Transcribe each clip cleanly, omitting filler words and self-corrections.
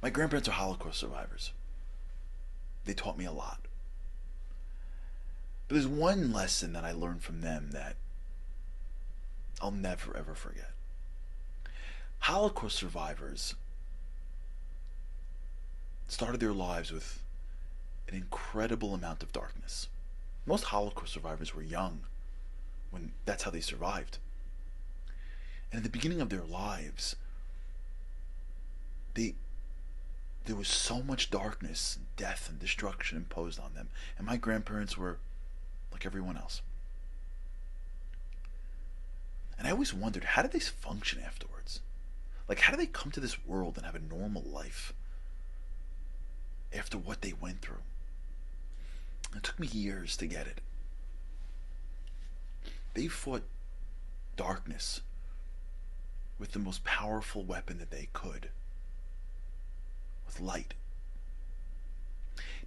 My grandparents are Holocaust survivors. They taught me a lot. But there's one lesson that I learned from them that I'll never ever forget. Holocaust survivors started their lives with an incredible amount of darkness. Most Holocaust survivors were young when that's how they survived. And at the beginning of their lives, they there was so much darkness, death, and destruction imposed on them. And my grandparents were like everyone else. And I always wondered, how did they function afterwards? Like, how did they come to this world and have a normal life after what they went through? It took me years to get it. They fought darkness with the most powerful weapon that they could, with light.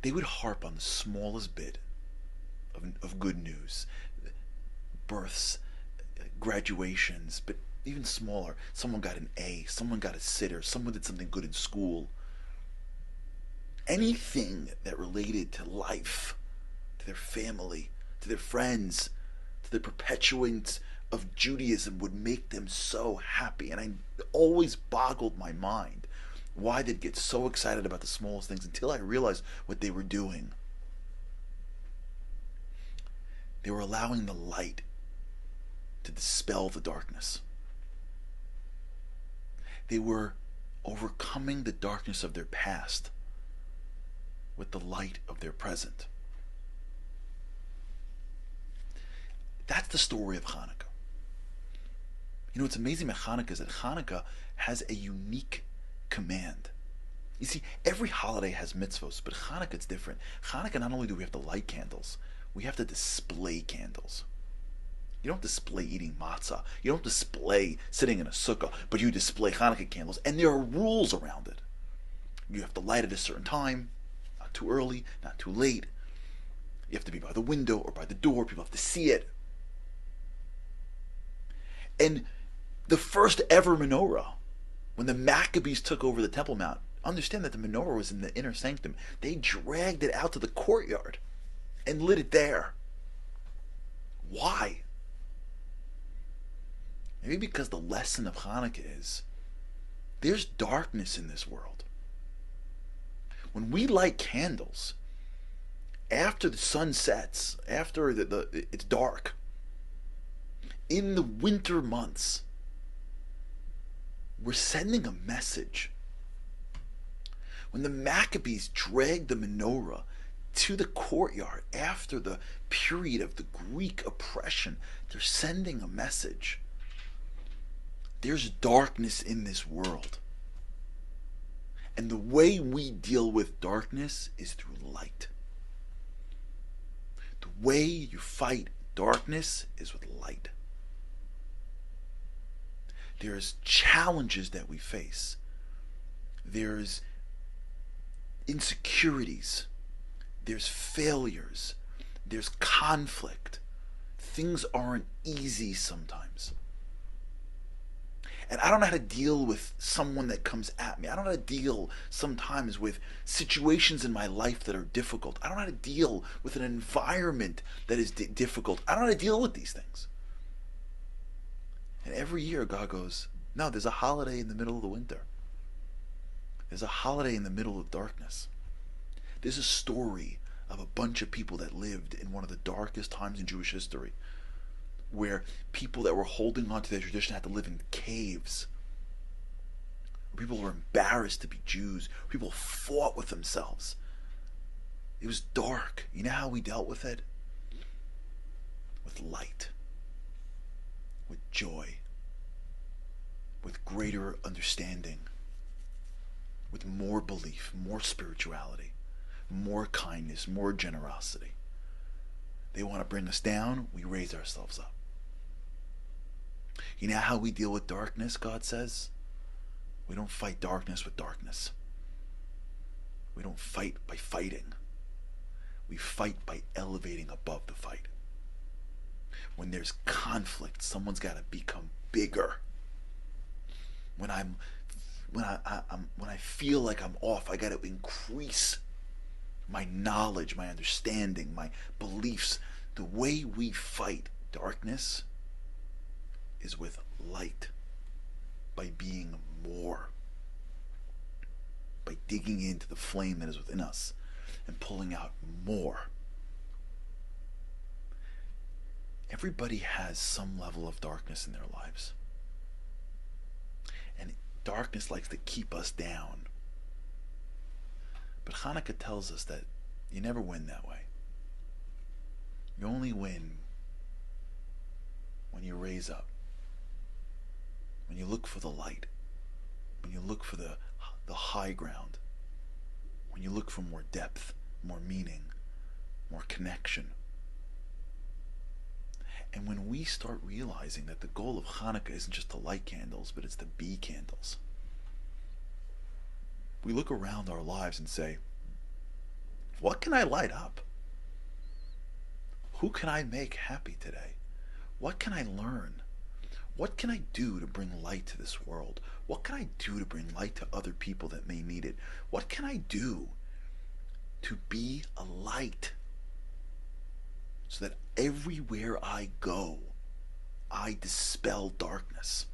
They would harp on the smallest bit of good news, births, graduations, but even smaller. Someone got an A, someone got a sitter, someone did something good in school. Anything that related to life, to their family, to their friends, to the perpetuance of Judaism would make them so happy. And I always boggled my mind why they'd get so excited about the smallest things until I realized what they were doing. They were allowing the light to dispel the darkness. They were overcoming the darkness of their past with the light of their present. That's the story of Hanukkah. You know what's amazing about Hanukkah is that Hanukkah has a unique command. You see, every holiday has mitzvos, but Hanukkah it's different. Hanukkah, not only do we have to light candles, we have to display candles. You don't display eating matzah. You don't display sitting in a sukkah, but you display Hanukkah candles, and there are rules around it. You have to light at a certain time, not too early, not too late. You have to be by the window or by the door. People have to see it. And the first ever menorah, when the Maccabees took over the Temple Mount, understand that the menorah was in the inner sanctum. They dragged it out to the courtyard and lit it there. Why? Maybe because the lesson of Hanukkah is there's darkness in this world. When we light candles, after the sun sets, after it's dark, in the winter months, we're sending a message. When the Maccabees dragged the menorah to the courtyard after the period of the Greek oppression, they're sending a message. There's darkness in this world. And the way we deal with darkness is through light. The way you fight darkness is with light. There's challenges that we face. There's insecurities. There's failures. There's conflict. Things aren't easy sometimes. And I don't know how to deal with someone that comes at me. I don't know how to deal sometimes with situations in my life that are difficult. I don't know how to deal with an environment that is difficult. I don't know how to deal with these things. And every year God goes, no, there's a holiday in the middle of the winter. There's a holiday in the middle of darkness. There's a story of a bunch of people that lived in one of the darkest times in Jewish history, where people that were holding on to their tradition had to live in caves. Where people were embarrassed to be Jews. People fought with themselves. It was dark. You know how we dealt with it? With light. With joy. With greater understanding. With more belief, more spirituality, more kindness, more generosity. They want to bring us down, we raise ourselves up. You know how we deal with darkness, God says? We don't fight darkness with darkness. We don't fight by fighting. We fight by elevating above the fight. When there's conflict, someone's got to become bigger. When I'm when I feel like I'm off, I got to increase my knowledge, my understanding, my beliefs. The way we fight darkness is with light, by being more, by digging into the flame that is within us and pulling out more. Everybody has some level of darkness in their lives. And darkness likes to keep us down. But Hanukkah tells us that you never win that way. You only win when you raise up, when you look for the light, when you look for the high ground, when you look for more depth, more meaning, more connection. And when we start realizing that the goal of Hanukkah isn't just to light candles, but it's to be candles, we look around our lives and say, what can I light up? Who can I make happy today? What can I learn? What can I do to bring light to this world? What can I do to bring light to other people that may need it? What can I do to be a light so that everywhere I go, I dispel darkness?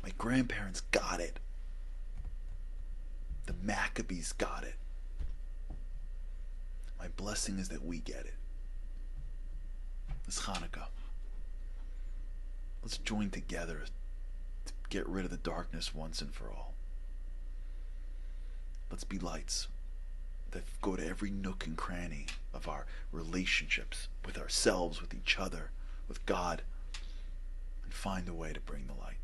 My grandparents got it. The Maccabees got it. My blessing is that we get it. This Hanukkah, let's join together to get rid of the darkness once and for all. Let's be lights that go to every nook and cranny of our relationships, with ourselves, with each other, with God, and find a way to bring the light.